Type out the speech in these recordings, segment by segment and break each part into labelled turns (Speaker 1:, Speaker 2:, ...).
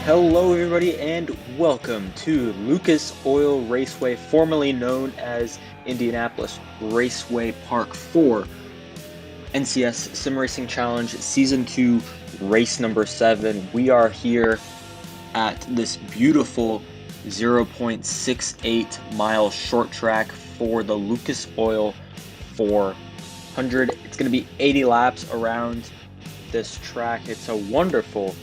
Speaker 1: Hello everybody and welcome to Lucas Oil Raceway, formerly known as Indianapolis Raceway Park 4, NCS SimRacing Challenge Season 2, race number 7. We are here at this beautiful 0.68 mile short track for the Lucas Oil 400. It's going to be 80 laps around this track. It's a wonderful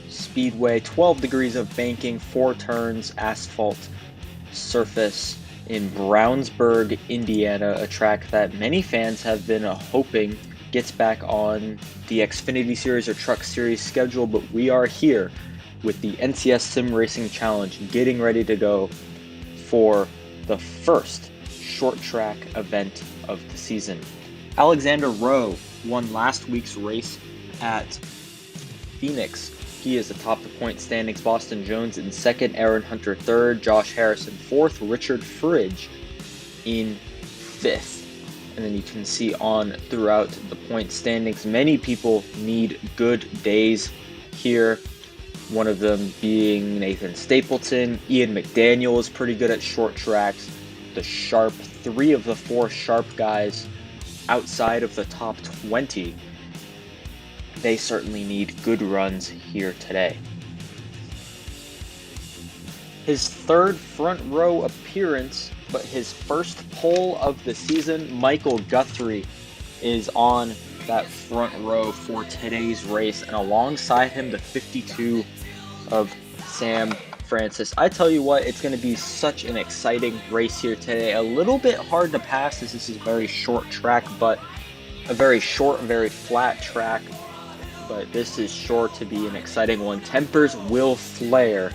Speaker 1: speedway, 12 degrees of banking, 4 turns, asphalt surface in Brownsburg, Indiana, a track that many fans have been hoping gets back on the Xfinity Series or Truck Series schedule, but we are here with the NCS Sim Racing Challenge, getting ready to go for the first short track event of the season. Alexander Rowe won last week's race at Phoenix. He is atop the point standings. Boston Jones in second, Aaron Hunter third, Josh Harrison fourth, Richard Fridge in fifth. And then you can see on throughout the point standings, many people need good days here. One of them being Nathan Stapleton. Ian McDaniel is pretty good at short tracks. The Sharp, 3 of the 4 Sharp guys outside of the top 20. They certainly need good runs here today. His third front row appearance, but his first pole of the season, Michael Guthrie is on that front row for today's race, and alongside him, the 52 of Sam Francis. I tell you what, it's going to be such an exciting race here today. A little bit hard to pass as this is a very short track, but a very short and very flat track. But this is sure to be an exciting one. Tempers will flare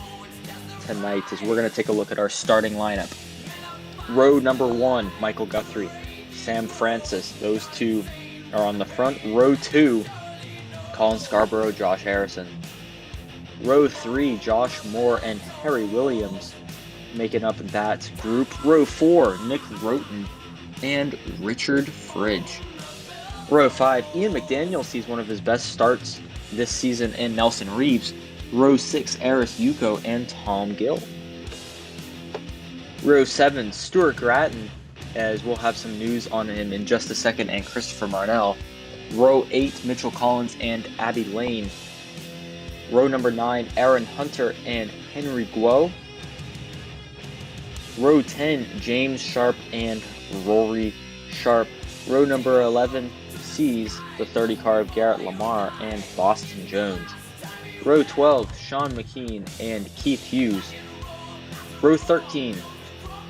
Speaker 1: tonight as we're going to take a look at our starting lineup. Row number 1, Michael Guthrie, Sam Francis. Those two are on the front. Row 2, Colin Scarborough, Josh Harrison. Row 3, Josh Moore and Harry Williams making up that group. Row 4, Nick Roten and Richard Fridge. Row 5, Ian McDaniel sees one of his best starts this season in Nelson Reeves. Row 6, Aris Yuko and Tom Gill. Row 7, Stuart Gratton, as we'll have some news on him in just a second, and Christopher Marnell. Row 8, Mitchell Collins and Abby Lane. Row number 9, Aaron Hunter and Henry Guo. Row 10, James Sharp and Rory Sharp. Row number 11 sees the 30 car of Garrett Lamar and Boston Jones. Row 12, Sean McKean and Keith Hughes. Row 13,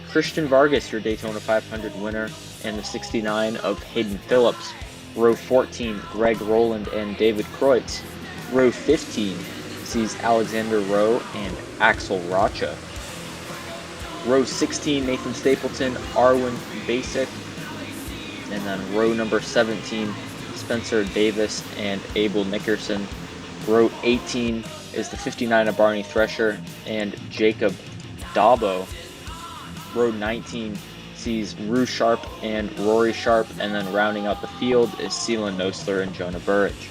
Speaker 1: Christian Vargas, your Daytona 500 winner, and the 69 of Hayden Phillips. Row 14, Greg Rowland and David Kreutz. Row 15 sees Alexander Rowe and Axel Rocha. Row 16, Nathan Stapleton, Arwen Basic. And then row number 17, Spencer Davis and Abel Nickerson. Row 18 is the 59 of Barney Thresher and Jacob Dabo. Row 19 sees Rue Sharp and Rory Sharp, and then rounding out the field is Seelan Nosler and Jonah Burridge.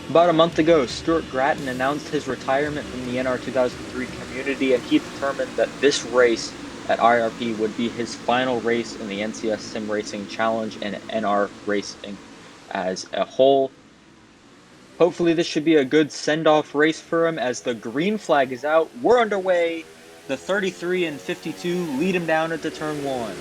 Speaker 1: About a month ago, Stuart Gratton announced his retirement from the NR 2003 community, and he determined that this race at IRP would be his final race in the NCS Sim Racing Challenge and NR Racing as a whole. Hopefully this should be a good send-off race for him as the green flag is out. We're underway. The 33 and 52 lead him down into turn 1.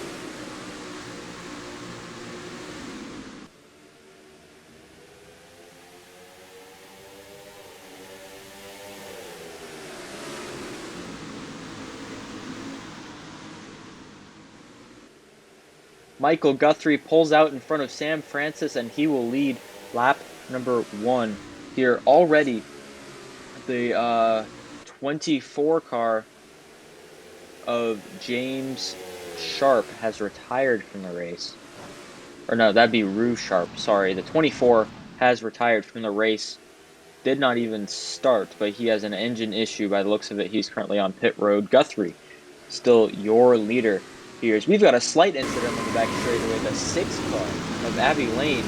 Speaker 1: Michael Guthrie pulls out in front of Sam Francis, and he will lead lap number 1 here. Already, the 24 car of James Sharp has retired from the race. Or no, that'd be Rue Sharp, sorry. The 24 has retired from the race. Did not even start, but he has an engine issue by the looks of it. He's currently on pit road. Guthrie, still your leader. We've got a slight incident on the back straightaway. The 6 car of Abby Lane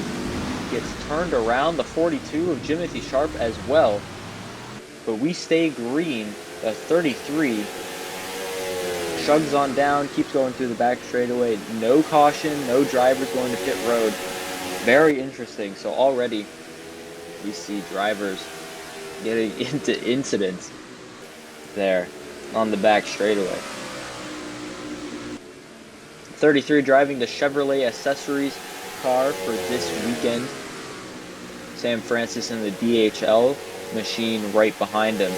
Speaker 1: gets turned around. The 42 of Jimothy Sharp as well. but we stay green. The 33 chugs on down, keeps going through the back straightaway. No caution, no drivers going to pit road. Very interesting. So already we see drivers getting into incidents there on the back straightaway. 33 driving the Chevrolet accessories car for this weekend. Sam Francis in the DHL machine right behind him.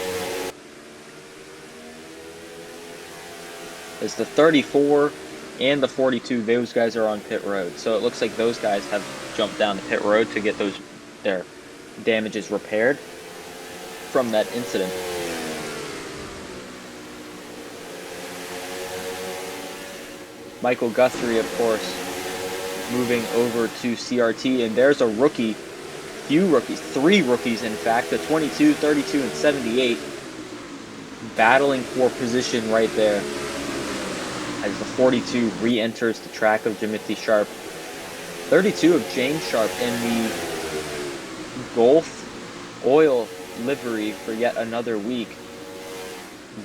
Speaker 1: As the 34 and the 42, those guys are on pit road. So it looks like those guys have jumped down the pit road to get their damages repaired from that incident. Michael Guthrie, of course, moving over to CRT, and there's a rookie, few rookies, 3 rookies in fact, the 22, 32, and 78, battling for position right there as the 42 re-enters the track of Timothy Sharp. 32 of James Sharp in the Gulf Oil livery for yet another week.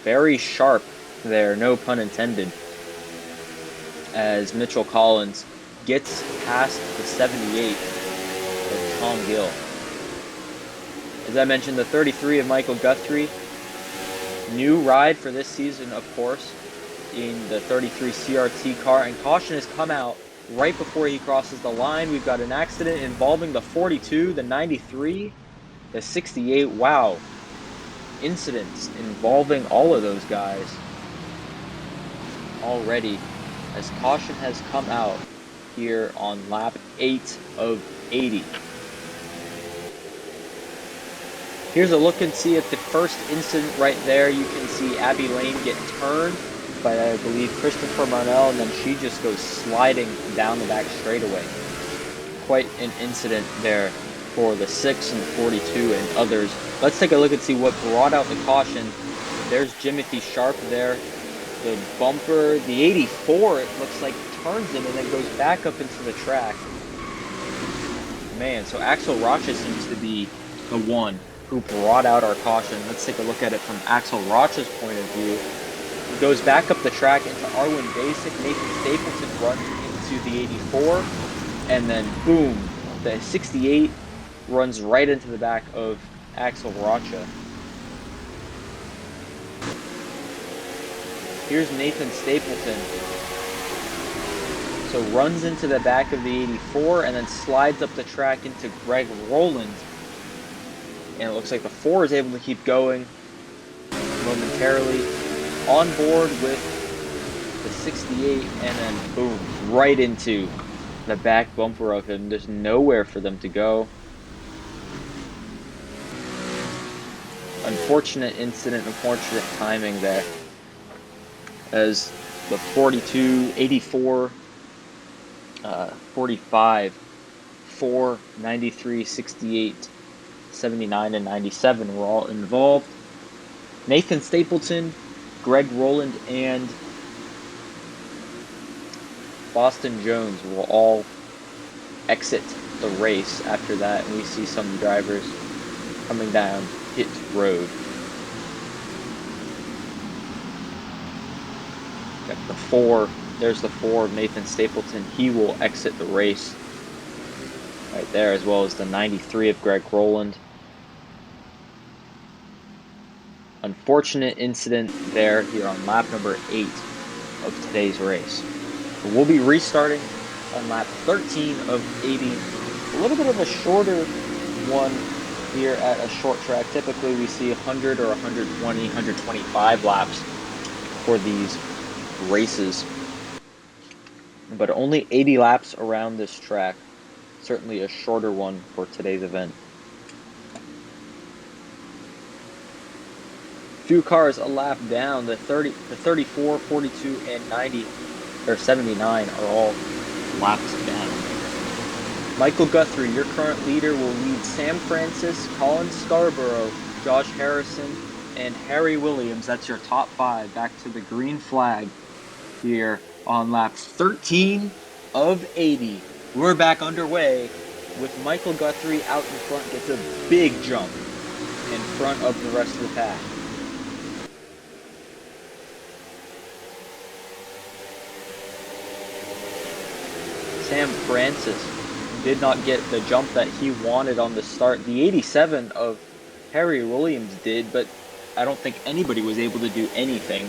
Speaker 1: Very sharp there, no pun intended, as Mitchell Collins gets past the 78 of Tom Gill. As I mentioned, the 33 of Michael Guthrie, new ride for this season, of course, in the 33 CRT car, and caution has come out right before he crosses the line. We've got an accident involving the 42, the 93, the 68. Wow. Incidents involving all of those guys already, as caution has come out here on lap 8 of 80. Here's a look and see at the first incident right there. You can see Abby Lane get turned by, I believe, Christopher Marnell, and then she just goes sliding down the back straightaway. Quite an incident there for the 6 and the 42 and others. Let's take a look and see what brought out the caution. There's Timothy Sharp there. The bumper, the 84, it looks like, turns him and then goes back up into the track. Man, so Axel Rocha seems to be the one who brought out our caution. Let's take a look at it from Axel Rocha's point of view. He goes back up the track into Arwin Basic. Nathan Stapleton runs into the 84. And then, boom, the 68 runs right into the back of Axel Rocha. Here's Nathan Stapleton. So runs into the back of the 84 and then slides up the track into Greg Rowland. And it looks like the 4 is able to keep going momentarily. On board with the 68 and then boom, right into the back bumper of him. There's nowhere for them to go. Unfortunate incident, unfortunate timing there, as the 42, 84, 45, 4, 93, 68, 79, and 97 were all involved. Nathan Stapleton, Greg Rowland, and Boston Jones will all exit the race after that, and we see some drivers coming down pit road. Got the 4, there's the 4 of Nathan Stapleton. He will exit the race right there, as well as the 93 of Greg Rowland. Unfortunate incident there here on lap number 8 of today's race. But we'll be restarting on lap 13 of 80. A little bit of a shorter one here at a short track. Typically we see 100 or 120, 125 laps for these races. But only 80 laps around this track. Certainly a shorter one for today's event. Few cars a lap down. The 34, 42, and 90 or 79 are all laps down. Michael Guthrie, your current leader, will lead Sam Francis, Colin Scarborough, Josh Harrison, and Harry Williams. That's your top 5 back to the green flag here on lap 13 of 80. We're back underway with Michael Guthrie out in front, gets a big jump in front of the rest of the pack. Sam Francis did not get the jump that he wanted on the start. The 87 of Harry Williams did, but I don't think anybody was able to do anything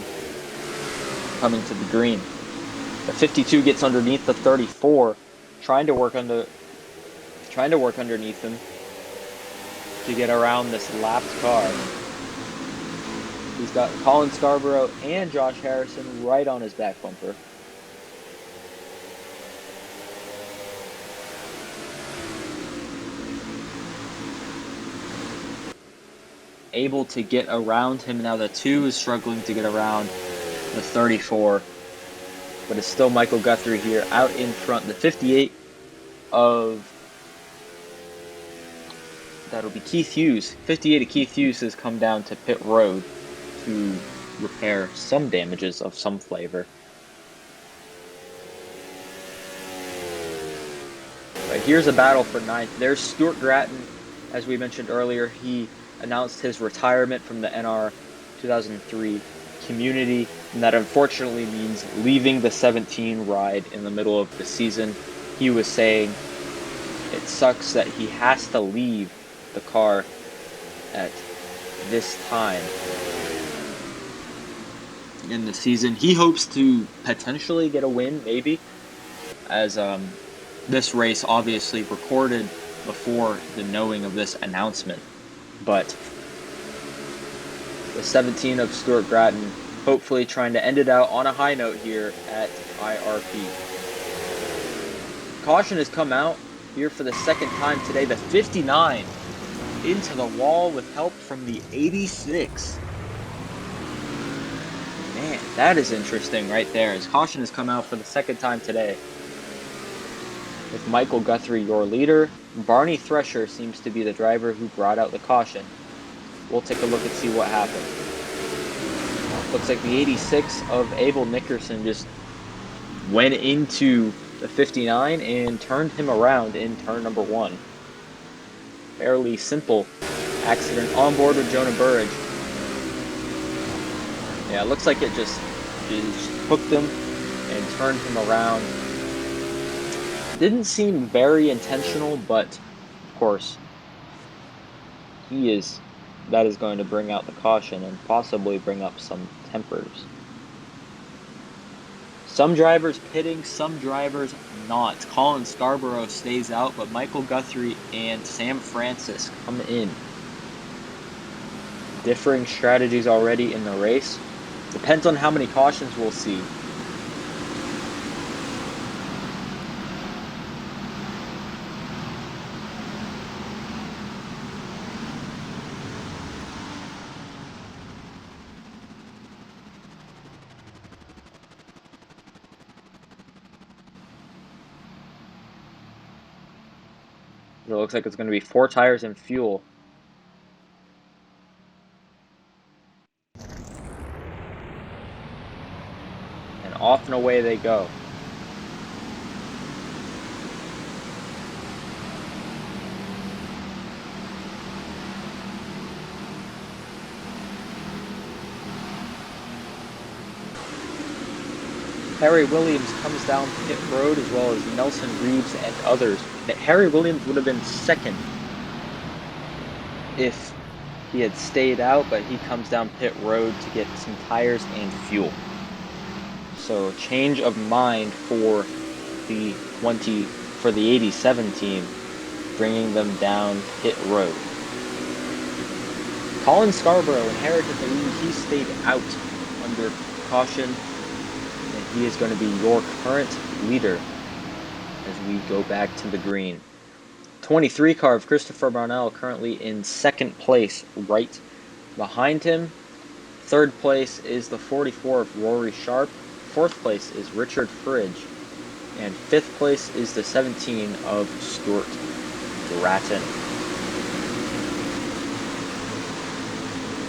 Speaker 1: coming to the green. The 52 gets underneath the 34, trying to work underneath him to get around this lapped car. He's got Colin Scarborough and Josh Harrison right on his back bumper. Able to get around him now. The 2 is struggling to get around the 34, but it's still Michael Guthrie here out in front. The 58 of that'll be Keith Hughes. 58 of Keith Hughes has come down to pit road to repair some damages of some flavor. But here's a battle for 9th. There's Stuart Gratton. As we mentioned earlier, he announced his retirement from the NR 2003 community, and that unfortunately means leaving the 17 ride in the middle of the season. He was saying it sucks that he has to leave the car at this time in the season. He hopes to potentially get a win, maybe, as this race obviously recorded before the knowing of this announcement. But the 17 of Stuart Gratton hopefully trying to end it out on a high note here at IRP. Caution has come out here for the second time today. The 59 into the wall with help from the 86. Man, that is interesting right there, as caution has come out for the second time today. With Michael Guthrie your leader, Barney Thresher seems to be the driver who brought out the caution. We'll take a look and see what happened. Looks like the 86 of Abel Nickerson just went into the 59 and turned him around in turn number 1. Fairly simple accident on board with Jonah Burridge. Yeah, it looks like it just hooked him and turned him around. Didn't seem very intentional, but of course, that is going to bring out the caution and possibly bring up some tempers. Some drivers pitting, some drivers not. Colin Scarborough stays out, but Michael Guthrie and Sam Francis come in. Differing strategies already in the race. Depends on how many cautions we'll see. It looks like it's going to be 4 tires and fuel. And off and away they go. Harry Williams comes down pit road, as well as Nelson Reeves and others. Harry Williams would have been second if he had stayed out, but he comes down pit road to get some tires and fuel. So change of mind for the 87 team, bringing them down pit road. Colin Scarborough inherited the lead. He stayed out under caution. He is going to be your current leader as we go back to the green. 23 car of Christopher Brownell currently in second place right behind him. Third place is the 44 of Rory Sharp. Fourth place is Richard Fridge. And fifth place is the 17 of Stuart Gratton.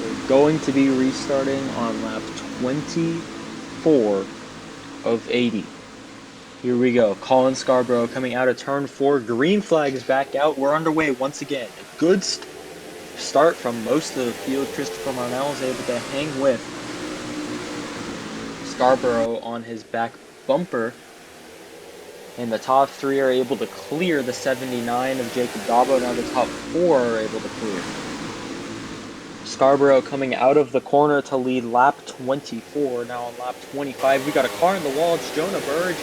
Speaker 1: We're going to be restarting on lap 24 of 80. Here we go. Colin Scarborough coming out of turn 4. Green flag is back out. We're underway once again. Good start from most of the field. Christopher Marnell is able to hang with Scarborough on his back bumper, and the top 3 are able to clear the 79 of Jacob Dabo. Now the top 4 are able to clear. Scarborough coming out of the corner to lead lap 24. Now on lap 25, we got a car in the wall. It's Jonah Burge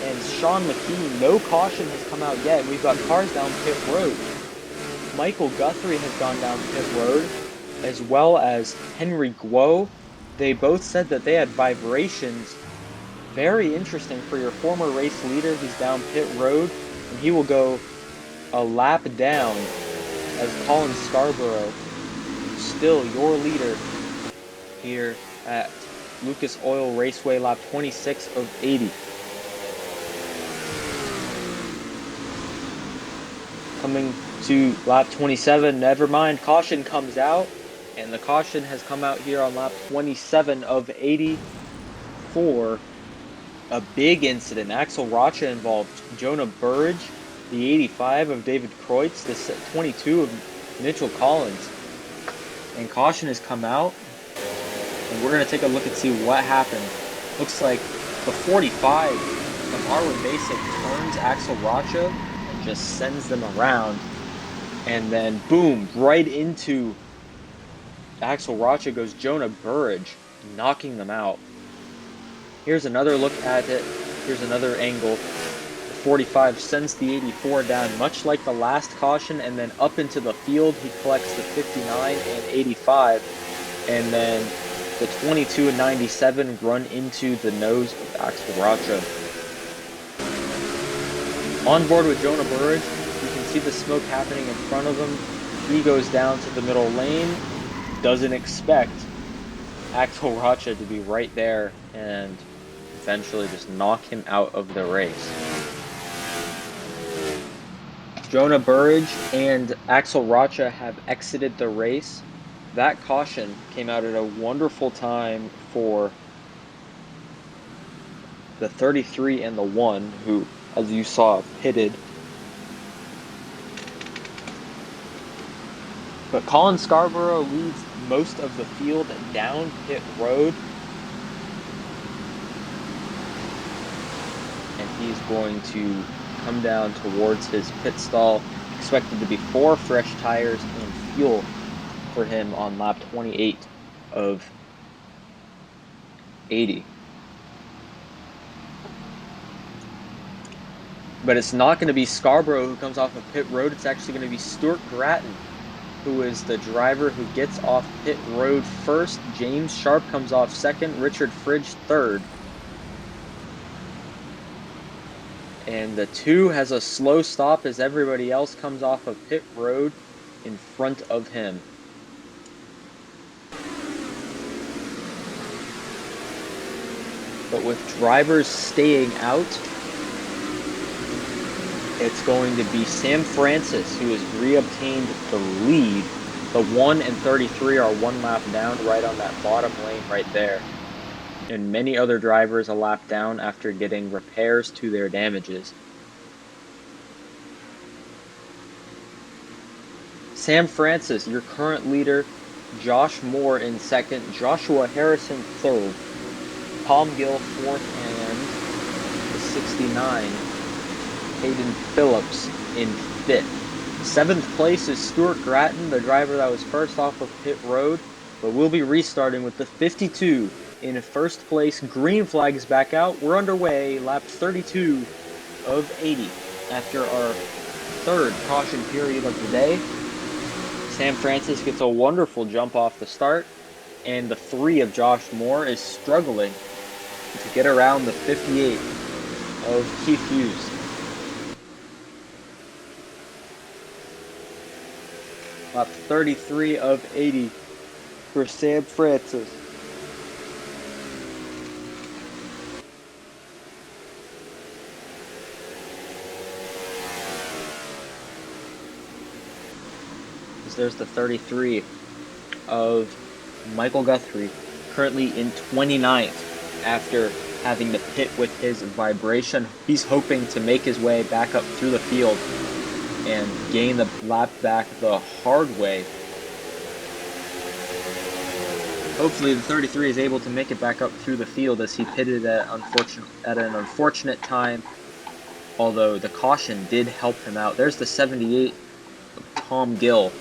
Speaker 1: and Sean McKee. No caution has come out yet. We've got cars down pit road. Michael Guthrie has gone down pit road, as well as Henry Guo. They both said that they had vibrations. Very interesting for your former race leader. He's down pit road, and he will go a lap down as Colin Scarborough, still your leader here at Lucas Oil Raceway, lap 26 of 80. Coming to lap 27, never mind, caution comes out, and the caution has come out here on lap 27 of 80 for a big incident. Axel Rocha involved Jonah Burge, the 85 of David Kreutz, the 22 of Mitchell Collins. And caution has come out, and we're going to take a look and see what happened. Looks like the 45 of Harwood Basic turns Axel Rocha and just sends them around. And then, boom, right into Axel Rocha goes Jonah Burge, knocking them out. Here's another look at it. Here's another angle. The 45 sends the 84 down, much like the last caution, and then up into the field. He collects the 59 and 85, and then the 22 and 97 run into the nose of Axel Rocha. On board with Jonah Burge, you can see the smoke happening in front of him. He goes down to the middle lane, doesn't expect Axel Rocha to be right there, and eventually just knock him out of the race. Jonah Burge and Axel Rocha have exited the race. That caution came out at a wonderful time for the 33 and the 1, who, as you saw, pitted. But Colin Scarborough leads most of the field down pit road. And he's going to come down towards his pit stall. Expected to be 4 fresh tires and fuel for him on lap 28 of 80. But it's not going to be Scarborough who comes off of pit road. It's actually going to be Stuart Grattan, who is the driver who gets off pit road first. James Sharp comes off second. Richard Fridge third. And the 2 has a slow stop as everybody else comes off of pit road in front of him. But with drivers staying out, it's going to be Sam Francis who has reobtained the lead. The 1 and 33 are 1 lap down right on that bottom lane right there. And many other drivers a lap down after getting repairs to their damages. Sam Francis, your current leader. Josh Moore in second. Joshua Harrison third. Palm Gill fourth, and the 69, Hayden Phillips in fifth. 7th place is Stuart Grattan, the driver that was first off of pit road, but we'll be restarting with the 52 in first place. Green flag is back out. We're underway, lap 32 of 80 after our 3rd caution period of the day. Sam Francis gets a wonderful jump off the start, and the 3 of Josh Moore is struggling to get around the 58 of Keith Hughes. Lap 33 of 80 for Sam Francis. There's the 33 of Michael Guthrie, currently in 29th after having to pit with his vibration. He's hoping to make his way back up through the field and gain the lap back the hard way. Hopefully the 33 is able to make it back up through the field as he pitted at an unfortunate time, although the caution did help him out. There's the 78 of Tom Gill.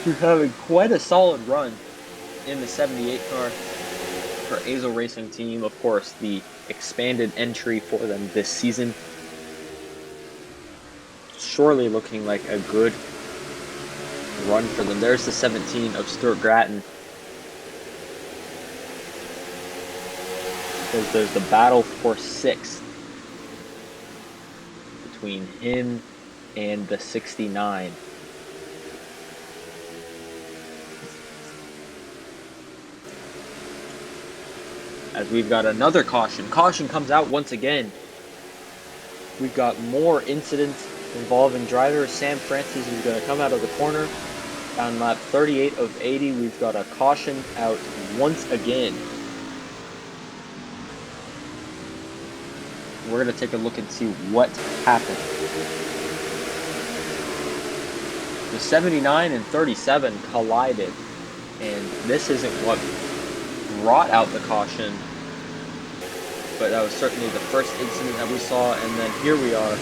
Speaker 1: We're having quite a solid run in the 78 car for Azel Racing Team. Of course, the expanded entry for them this season. Surely looking like a good run for them. There's the 17 of Stuart Grattan. There's the battle for 6th between him and the 69. As we've got another caution. Caution comes out once again. We've got more incidents involving driver Sam Francis is going to come out of the corner. On lap 38 of 80, we've got a caution out once again. We're going to take a look and see what happened. The 79 and 37 collided, and this isn't what brought out the caution, but that was certainly the first incident that we saw. And then here we are,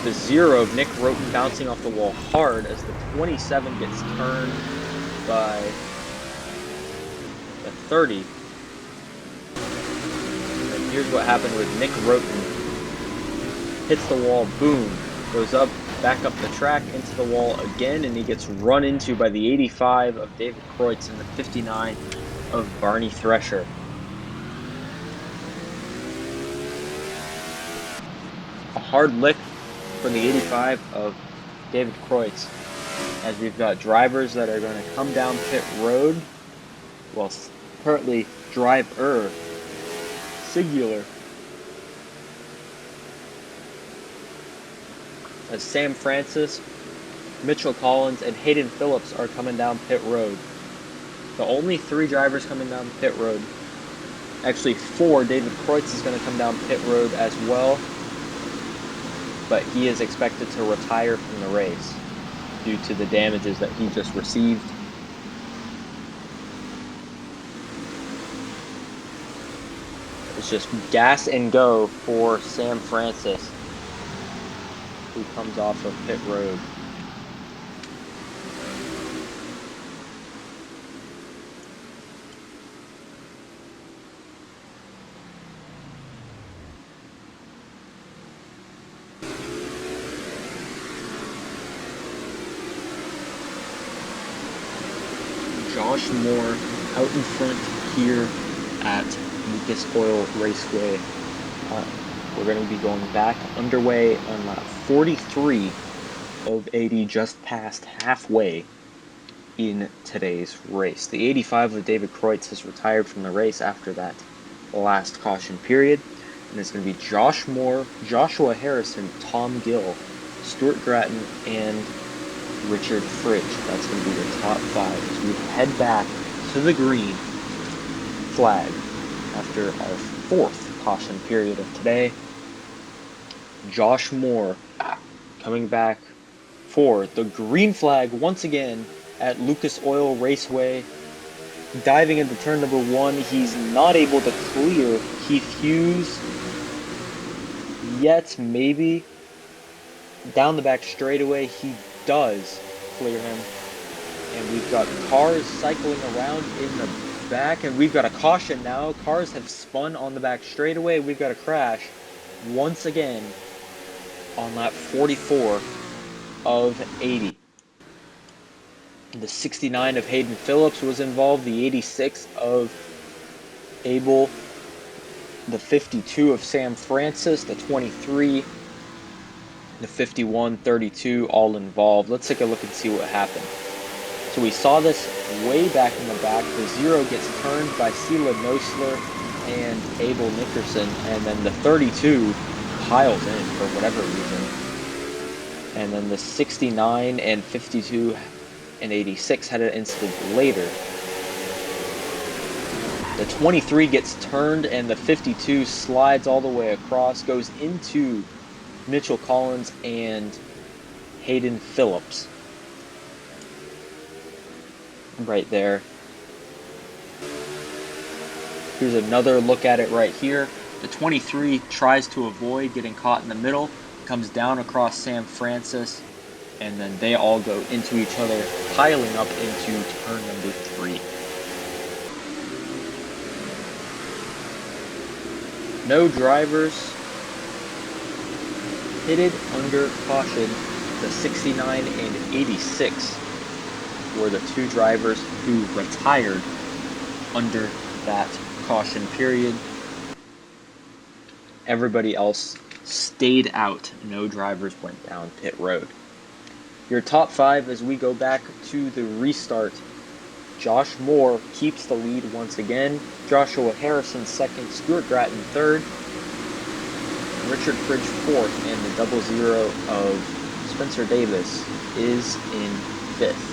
Speaker 1: the 0 of Nick Roten bouncing off the wall hard as the 27 gets turned by the 30. And here's what happened with Nick Roten. Hits the wall, boom, goes up, back up the track into the wall again, and he gets run into by the 85 of David Kreutz and the 59 of Barney Thresher. A hard lick for the 85 of David Kreutz, as we've got drivers that are going to come down pit road, well, currently driver singular, as Sam Francis, Mitchell Collins, and Hayden Phillips are coming down pit road. The only 3 drivers coming down pit road. Actually 4. David Kreutz is going to come down pit road as well, but he is expected to retire from the race due to the damages that he just received. It's just gas and go for Sam Francis, who comes off of pit road. Josh Moore out in front here at Lucas Oil Raceway. We're going to be going back underway on lap 43 of 80, just past halfway in today's race. The 85 of David Kreutz has retired from the race after that last caution period, and it's going to be Josh Moore, Joshua Harrison, Tom Gill, Stuart Grattan, and Richard Fridge. That's going to be the top 5 as we head back to the green flag after our 4th caution period of today. Josh Moore coming back for the green flag once again at Lucas Oil Raceway. Diving into turn number 1, he's not able to clear Keith Hughes yet, maybe. Down the back straightaway, he does clear him, and we've got cars cycling around in the back, and we've got a caution now. Cars have spun on the back straightaway. We've got a crash once again on lap 44 of 80. The 69 of Hayden Phillips was involved, the 86 of Abel, the 52 of Sam Francis, the 23, the 51-32, all involved. Let's take a look and see what happened. So we saw this way back in the back. The 0 gets turned by Sela Nosler and Abel Nickerson, and then the 32 piles in for whatever reason. And then the 69 and 52 and 86 had an incident later. The 23 gets turned and the 52 slides all the way across, goes into Mitchell Collins and Hayden Phillips. Right there. Here's another look at it right here. The 23 tries to avoid getting caught in the middle, comes down across Sam Francis, and then they all go into each other, piling up into turn number 3. No drivers pitted under caution. The 69 and 86 were the 2 drivers who retired under that caution period. Everybody else stayed out. No drivers went down pit road. Your top 5 as we go back to the restart. Josh Moore keeps the lead once again. Joshua Harrison second. Stuart Gratton third. Richard Fridge fourth. And the 00 of Spencer Davis is in 5th.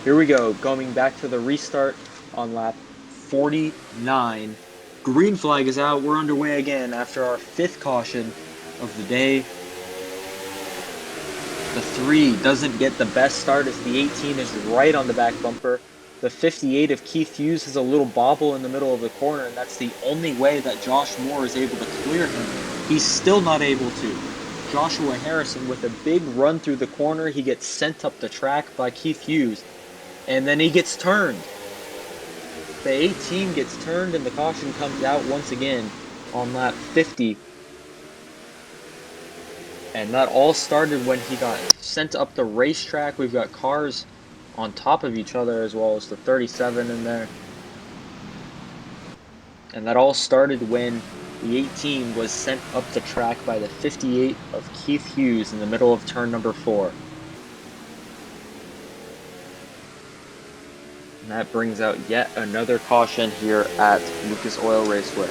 Speaker 1: Here we go. Going back to the restart on lap 49. Green flag is out. We're underway again after our 5th caution of the day. The 3 doesn't get the best start as the 18 is right on the back bumper. The 58 of Keith Hughes has a little bobble in the middle of the corner, and that's the only way that Josh Moore is able to clear him. He's still not able to. Joshua Harrison with a big run through the corner. He gets sent up the track by Keith Hughes, and then he gets turned. The 18 gets turned, and the caution comes out once again on lap 50. And that all started when he got sent up the racetrack. We've got cars on top of each other as well as the 37 in there. And that all started when the 18 was sent up the track by the 58 of Keith Hughes in the middle of turn number 4. And that brings out yet another caution here at Lucas Oil Raceway.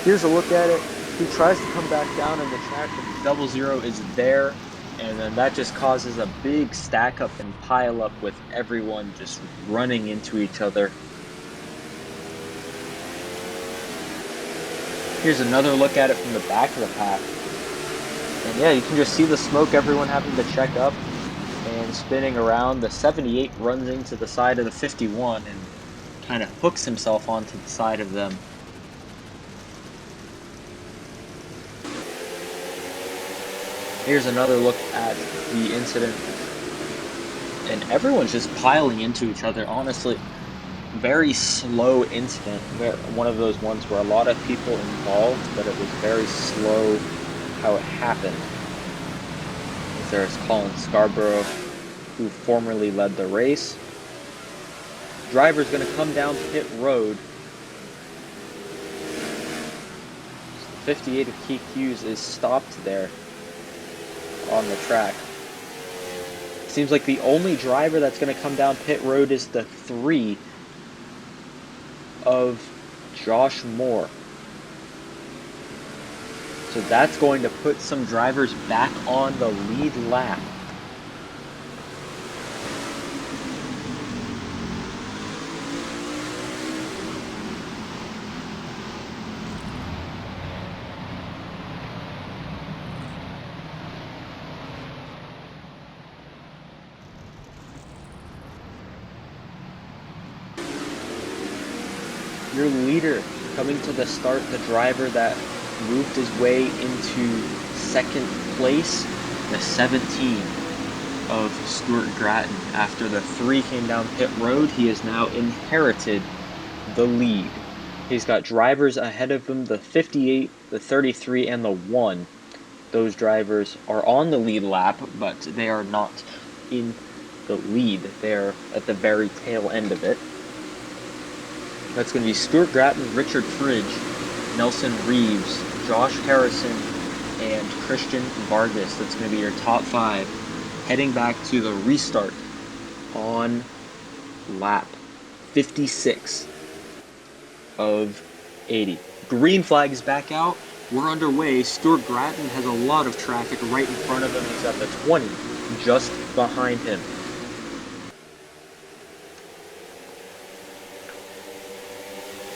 Speaker 1: Here's a look at it. He tries to come back down in the track, but the 00 is there, and then that just causes a big stack up and pile up with everyone just running into each other. Here's another look at it from the back of the pack. And yeah, you can just see the smoke, everyone having to check up and spinning around. The 78 runs into the side of the 51 and kind of hooks himself onto the side of them. Here's another look at the incident, and everyone's just piling into each other. Honestly, very slow incident. One of those ones where a lot of people involved, but it was very slow how it happened. There's Colin Scarborough, who formerly led the race. Driver's going to come down pit road. 58 of Keith Hughes is stopped there on the track. Seems like the only driver that's going to come down pit road is the 3 of Josh Moore. So that's going to put some drivers back on the lead lap. Your leader coming to the start, the driver that moved his way into second place, the 17 of Stuart Gratton. After the 3 came down pit road, he has now inherited the lead. He's got drivers ahead of him, the 58, the 33, and the 1. Those drivers are on the lead lap, but they are not in the lead. They're at the very tail end of it. That's going to be Stuart Gratton, Richard Fridge, Nelson Reeves, Josh Harrison, and Christian Vargas. That's going to be your top 5 heading back to the restart on lap 56 of 80. Green flag is back out. We're underway. Stuart Gratton has a lot of traffic right in front of him. He's at the 20 just behind him.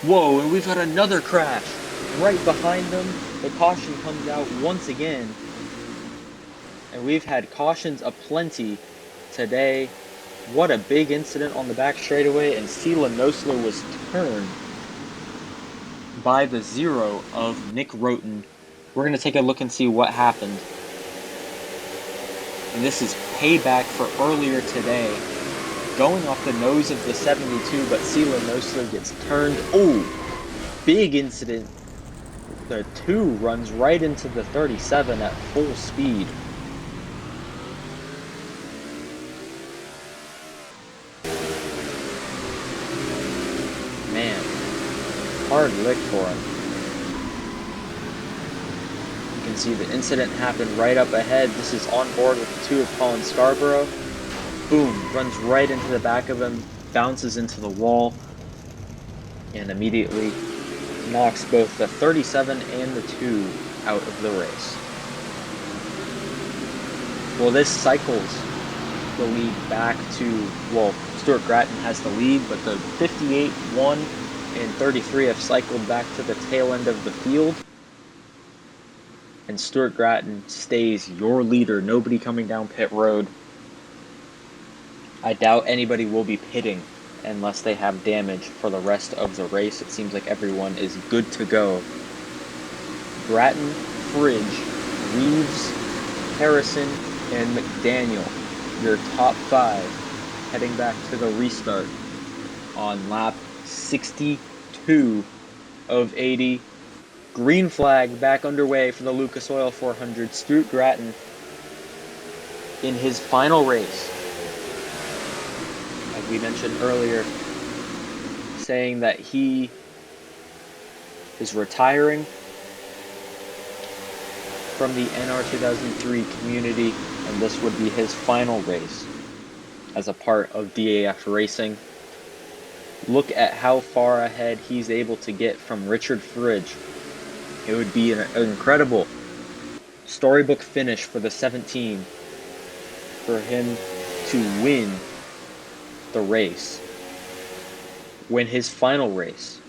Speaker 1: Whoa, and we've got another crash. Right behind them, the caution comes out once again. And we've had cautions aplenty today. What a big incident on the back straightaway, and Sela Nosler was turned by the 0 of Nick Roten. We're going to take a look and see what happened. And this is payback for earlier today. Going off the nose of the 72, but Sela Nosler gets turned. Oh, big incident. The 2 runs right into the 37 at full speed. Man, hard lick for him. You can see the incident happened right up ahead. This is on board with the 2 of Colin Scarborough. Boom, runs right into the back of him, bounces into the wall, and immediately knocks both the 37 and the 2 out of the race. Well, this cycles the lead back to, well, Stuart Gratton has the lead, but the 58, 1, and 33 have cycled back to the tail end of the field. And Stuart Gratton stays your leader, nobody coming down pit road. I doubt anybody will be pitting unless they have damage for the rest of the race. It seems like everyone is good to go. Gratton, Fridge, Reeves, Harrison, and McDaniel, your top 5, heading back to the restart on lap 62 of 80. Green flag back underway for the Lucas Oil 400. Stuart Gratton in his final race, as we mentioned earlier, saying that he is retiring from the NR 2003 community, and this would be his final race as a part of DAF Racing. Look at how far ahead he's able to get from Richard Fridge. It would be an incredible storybook finish for the 17 for him to win the race, win his final race.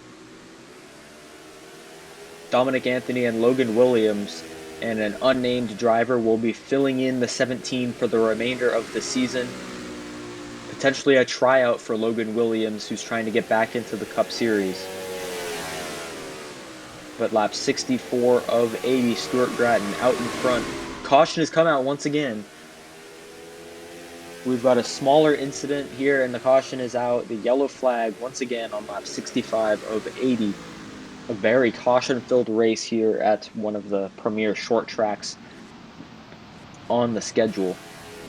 Speaker 1: Dominic Anthony and Logan Williams and an unnamed driver will be filling in the 17 for the remainder of the season. Potentially a tryout for Logan Williams, who's trying to get back into the Cup Series. But lap 64 of 80, Stuart Gratton out in front. Caution has come out once again. We've got a smaller incident here, and the caution is out. The yellow flag once again on lap 65 of 80. A very caution-filled race here at one of the premier short tracks on the schedule.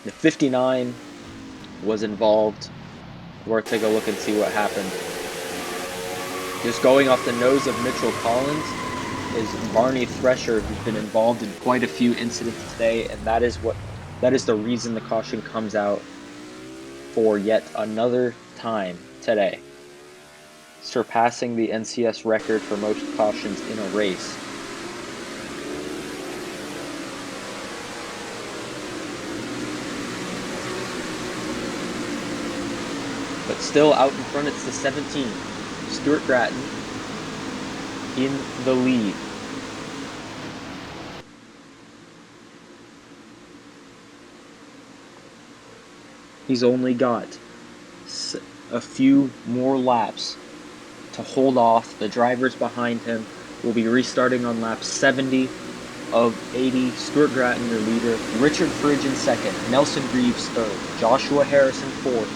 Speaker 1: The 59 was involved. We'll take a look and see what happened. Just going off the nose of Mitchell Collins is Barney Thresher, who's been involved in quite a few incidents today, and that is the reason the caution comes out for yet another time today, surpassing the NCS record for most cautions in a race. But still out in front, it's the 17. Stuart Gratton in the lead. He's only got a few more laps to hold off. The drivers behind him will be restarting on lap 70 of 80. Stuart Gratton, your leader. Richard Fridge in second. Nelson Reeves third. Joshua Harrison fourth.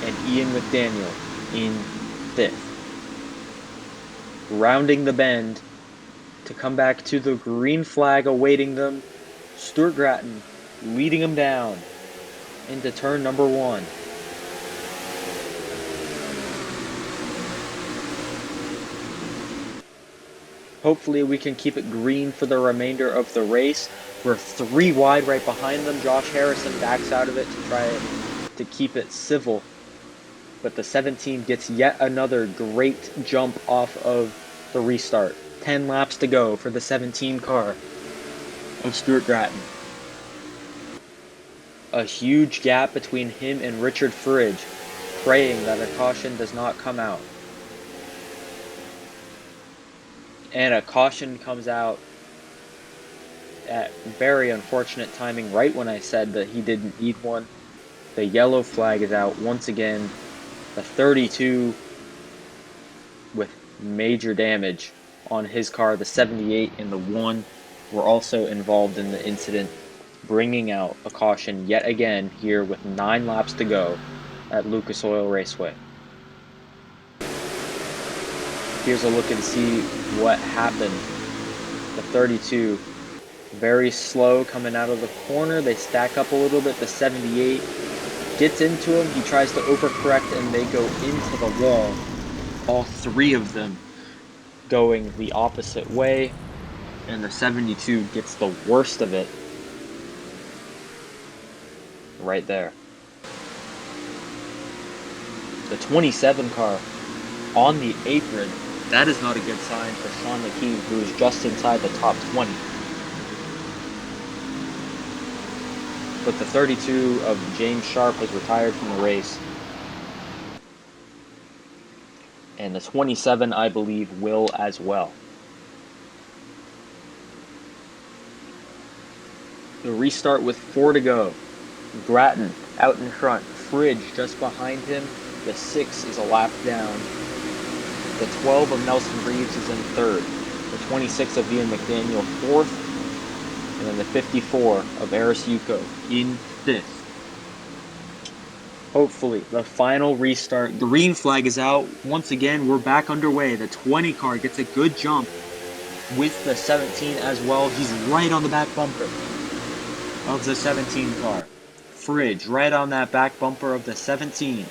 Speaker 1: And Ian McDaniel in fifth. Rounding the bend to come back to the green flag awaiting them. Stuart Gratton leading them down into turn number 1. Hopefully we can keep it green for the remainder of the race. We're 3 wide right behind them. Josh Harrison backs out of it to try to keep it civil. But the 17 gets yet another great jump off of the restart. 10 laps to go for the 17 car of Stuart Gratton. A huge gap between him and Richard Fridge, praying that a caution does not come out. And a caution comes out at very unfortunate timing, right when I said that he didn't need one. The yellow flag is out once again. The 32 with major damage on his car. The 78 and the 1 were also involved in the incident, bringing out a caution yet again here with 9 laps to go at Lucas Oil Raceway. Here's a look and see what happened. The 32 very slow coming out of the corner. They stack up a little bit. The 78 gets into him. He tries to overcorrect and they go into the wall. All 3 of them going the opposite way. And the 72 gets the worst of it right there. The 27 car on the apron. That is not a good sign for Sean McKean, who is just inside the top 20. But the 32 of James Sharp has retired from the race. And the 27, I believe, will as well. The restart with 4 to go. Grattan out in front. Fridge just behind him. The 6 is a lap down. The 12 of Nelson Reeves is in third. The 26 of Ian McDaniel fourth. And then the 54 of Eris Yuko in fifth. Hopefully, the final restart. The green flag is out. Once again, we're back underway. The 20 car gets a good jump with the 17 as well. He's right on the back bumper of the 17 car. Fridge right on that back bumper of the 17.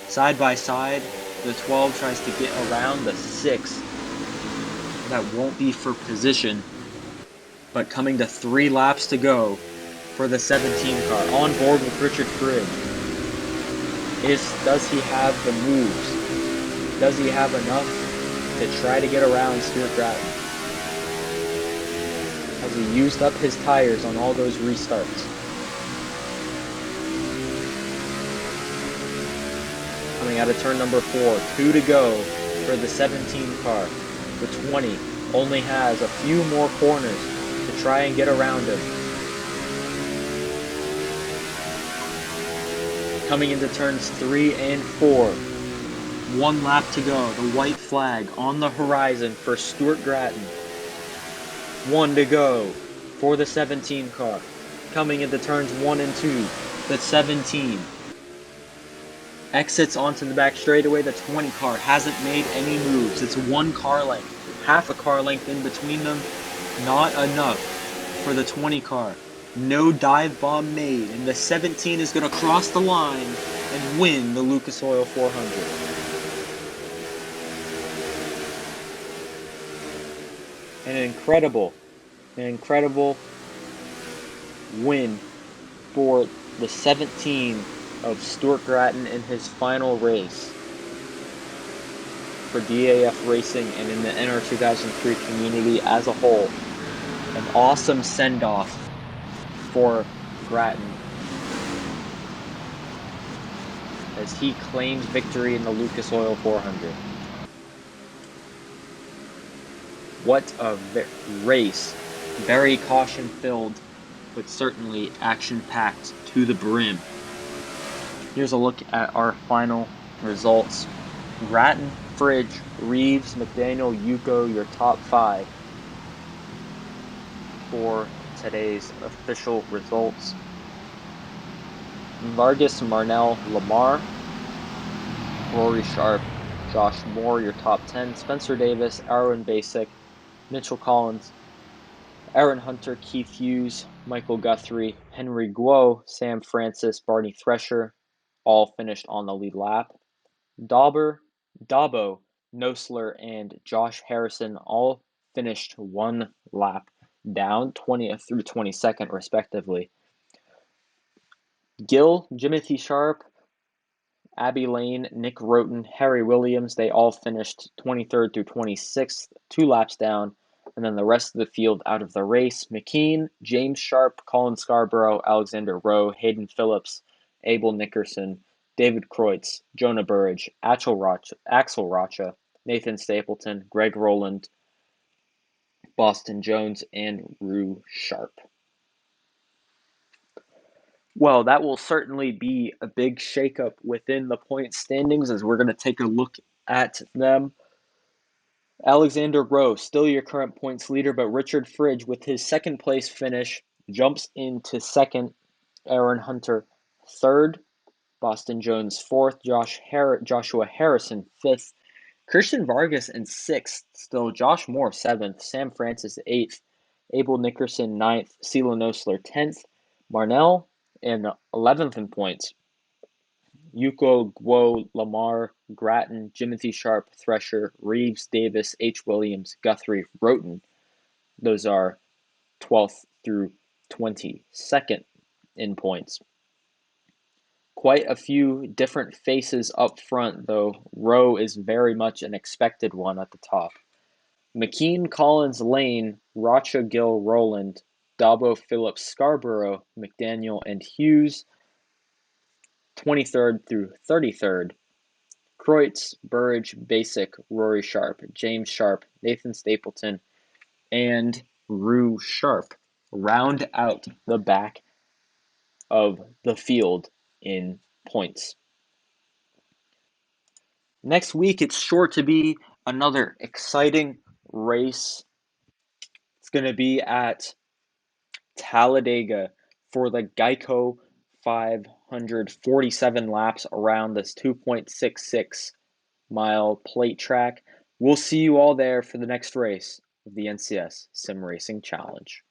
Speaker 1: Side by side, the 12 tries to get around the 6. That won't be for position. But coming to 3 laps to go for the 17 car. On board with Richard Fridge. Does he have the moves? Does he have enough to try to get around Stuart Grattan? Has he used up his tires on all those restarts? Coming out of turn number 4, 2 to go for the 17 car. The 20 only has a few more corners to try and get around him. Coming into turns 3 and 4. 1 lap to go. The white flag on the horizon for Stuart Grattan. 1 to go for the 17 car. Coming into turns 1 and 2. The 17 exits onto the back straightaway. The 20 car hasn't made any moves. It's 1 car length. Half a car length in between them. Not enough for the 20 car. No dive bomb made, and the 17 is going to cross the line and win the Lucas Oil 400. An incredible win for the 17 of Stuart Grattan in his final race for DAF Racing and in the NR 2003 community as a whole. An awesome send-off for Grattan as he claims victory in the Lucas Oil 400. What a race. Very caution-filled, but certainly action-packed to the brim. Here's a look at our final results. Grattan, Fridge, Reeves, McDaniel, Yuko, your top 5 for today's official results. Vargas, Marnell, Lamar, Rory Sharp, Josh Moore, your top 10. Spencer Davis, Aaron Basic, Mitchell Collins, Aaron Hunter, Keith Hughes, Michael Guthrie, Henry Guo, Sam Francis, Barney Thresher, all finished on the lead lap. Dabo, Nosler, and Josh Harrison all finished 1 lap down, 20th through 22nd, respectively. Gill, Jimothy Sharp, Abby Lane, Nick Roten, Harry Williams, they all finished 23rd through 26th, 2 laps down, and then the rest of the field out of the race. McKean, James Sharp, Colin Scarborough, Alexander Rowe, Hayden Phillips, Abel Nickerson, David Kreutz, Jonah Burridge, Axel Rocha, Nathan Stapleton, Greg Rowland, Boston Jones, and Rue Sharp. Well, that will certainly be a big shakeup within the point standings as we're going to take a look at them. Alexander Rowe, still your current points leader, but Richard Fridge, with his second place finish, jumps into second. Aaron Hunter, third. Boston Jones, fourth. Joshua Harrison, fifth. Christian Vargas in sixth. Still Josh Moore, seventh. Sam Francis, eighth. Abel Nickerson, ninth. CeeLo Nosler, 10th. Marnell in 11th in points. Yuko, Guo, Lamar, Grattan, Jimothy Sharp, Thresher, Reeves, Davis, H. Williams, Guthrie, Roten. Those are 12th through 22nd in points. Quite a few different faces up front, though Rowe is very much an expected one at the top. McKean, Collins, Lane, Rocha, Gill, Rowland, Dabo, Phillips, Scarborough, McDaniel, and Hughes, 23rd through 33rd. Kreutz, Burridge, Basic, Rory Sharp, James Sharp, Nathan Stapleton, and Rue Sharp round out the back of the field in points. Next week, it's sure to be another exciting race. It's going to be at Talladega for the Geico 547 laps around this 2.66 mile plate track. We'll see you all there for the next race of the NCS Sim Racing Challenge.